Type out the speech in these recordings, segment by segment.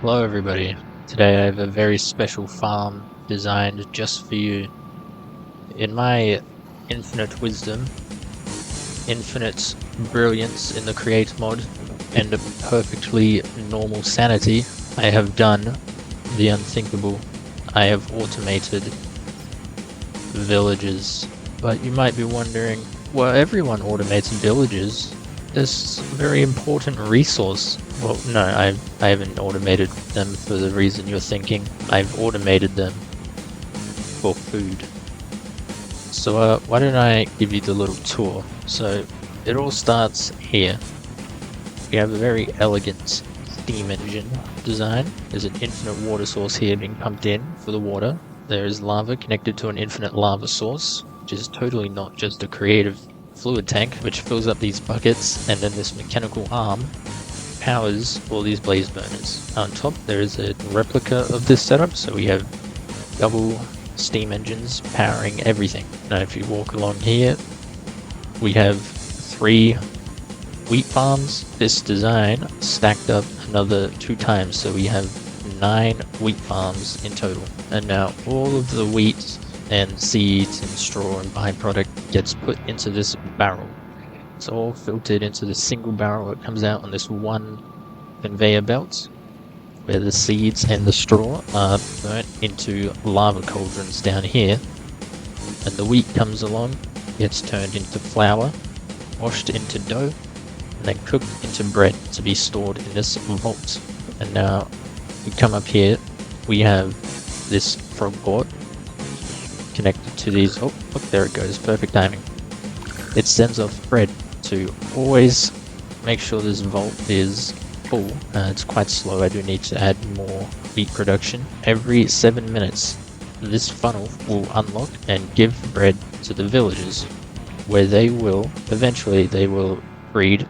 Hello everybody. Today I have a very special farm designed just for you. In my infinite wisdom, infinite brilliance in the create mod, and a perfectly normal sanity, I have done the unthinkable. I have automated villages. But you might be wondering, well, everyone automates villages. This very important resource. Well, no, I haven't automated them for the reason you're thinking. I've automated them for food. So why don't I give you the little tour? So it all starts here. We have a very elegant steam engine design. There's an infinite water source here being pumped in for the water. There is lava connected to an infinite lava source, which is totally not just a creative fluid tank, which fills up these buckets, and then this mechanical arm powers all these blaze burners. On top, there is a replica of this setup, so we have double steam engines powering everything. Now, if you walk along here, we have 3 wheat farms. This design stacked up another 2 times, so we have 9 wheat farms in total. And now all of the wheat and seeds and straw and byproduct gets put into this barrel. It's all filtered into this single barrel. It comes out on this one conveyor belt, where the seeds and the straw are burnt into lava cauldrons down here. And the wheat comes along, gets turned into flour, washed into dough, and then cooked into bread to be stored in this vault. And now we come up here, we have this frog port connected to these. Oh, look, there it goes, perfect timing. It sends off bread to always make sure this vault is full. It's quite slow. I do need to add more wheat production. Every 7 minutes, this funnel will unlock and give bread to the villagers, where they will eventually breed,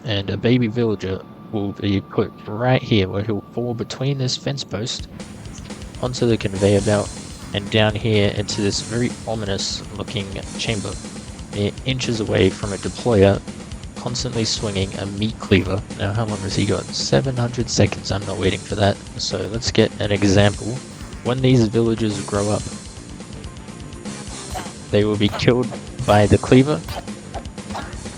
and a baby villager will be put right here, where he'll fall between this fence post onto the conveyor belt and down here into this very ominous looking chamber. They're inches away from a deployer constantly swinging a meat cleaver. Now, how long has he got? 700 seconds. I'm not waiting for that. So let's get an example. When these villagers grow up, they will be killed by the cleaver,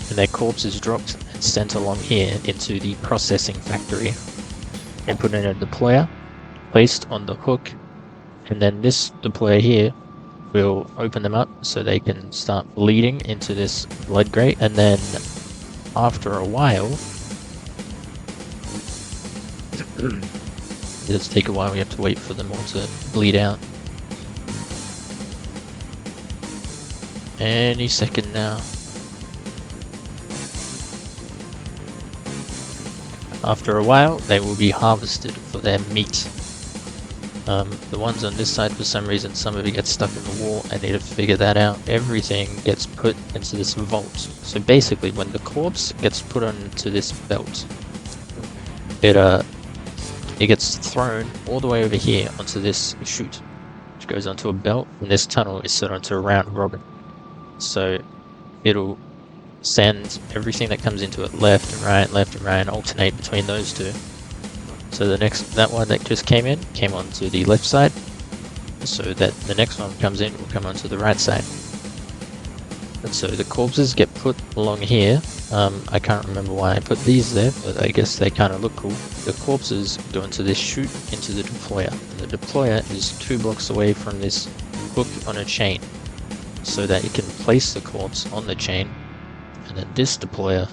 and their corpse is dropped and sent along here into the processing factory and put in a deployer, placed on the hook, and then this deployer here will open them up so they can start bleeding into this blood grate, and then after a while, it does take a while, we have to wait for them all to bleed out. Any second now. After a while, they will be harvested for their meat. The ones on this side, for some reason, some of it gets stuck in the wall. I need to figure that out. Everything gets put into this vault. So basically, when the corpse gets put onto this belt, it gets thrown all the way over here onto this chute, which goes onto a belt, and this tunnel is set onto a round robin. So it'll send everything that comes into it left and right, and alternate between those two. So that one that just came onto the left side, so that the next one comes in will come onto the right side. And so the corpses get put along here. I can't remember why I put these there, but I guess they kind of look cool. The corpses go into this chute into the deployer. And the deployer is 2 blocks away from this hook on a chain, so that it can place the corpse on the chain. And then this deployer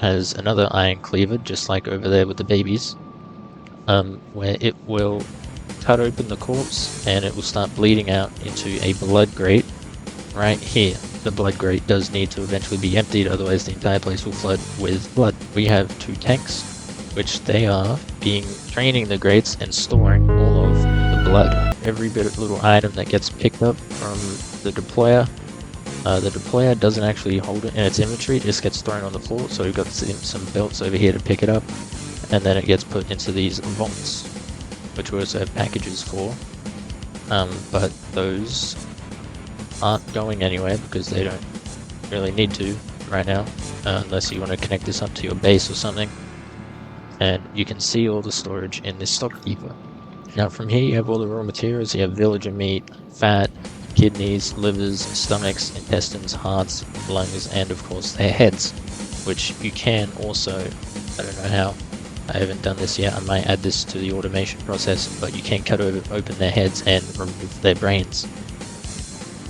has another iron cleaver, just like over there with the babies, where it will cut open the corpse and it will start bleeding out into a blood grate right here. The blood grate does need to eventually be emptied, otherwise the entire place will flood with blood. We have 2 tanks, which they are draining the grates and storing all of the blood. Every bit of little item that gets picked up from the deployer doesn't actually hold it in its inventory, it just gets thrown on the floor. So we've got some belts over here to pick it up, and then it gets put into these vaults, which we also have packages for. But those aren't going anywhere because they don't really need to right now, unless you want to connect this up to your base or something. and you can see all the storage in this stock keeper. Now from here you have all the raw materials. You have villager meat, fat, kidneys, livers, stomachs, intestines, hearts, lungs, and of course their heads, which you can also, I don't know how, I haven't done this yet, I might add this to the automation process, but you can cut open their heads and remove their brains,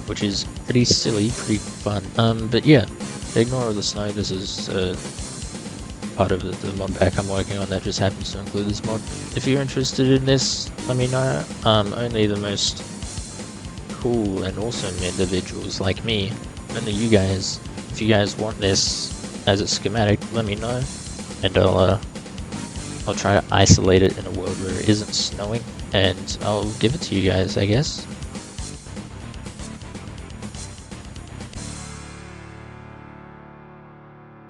which is pretty silly, pretty fun. But yeah, ignore all the snow. This is part of the mod pack I'm working on that just happens to include this mod. If you're interested in this, let me know. Only the most cool and awesome individuals like me, only you guys, if you guys want this as a schematic, let me know, and I'll try to isolate it in a world where it isn't snowing, and I'll give it to you guys, I guess.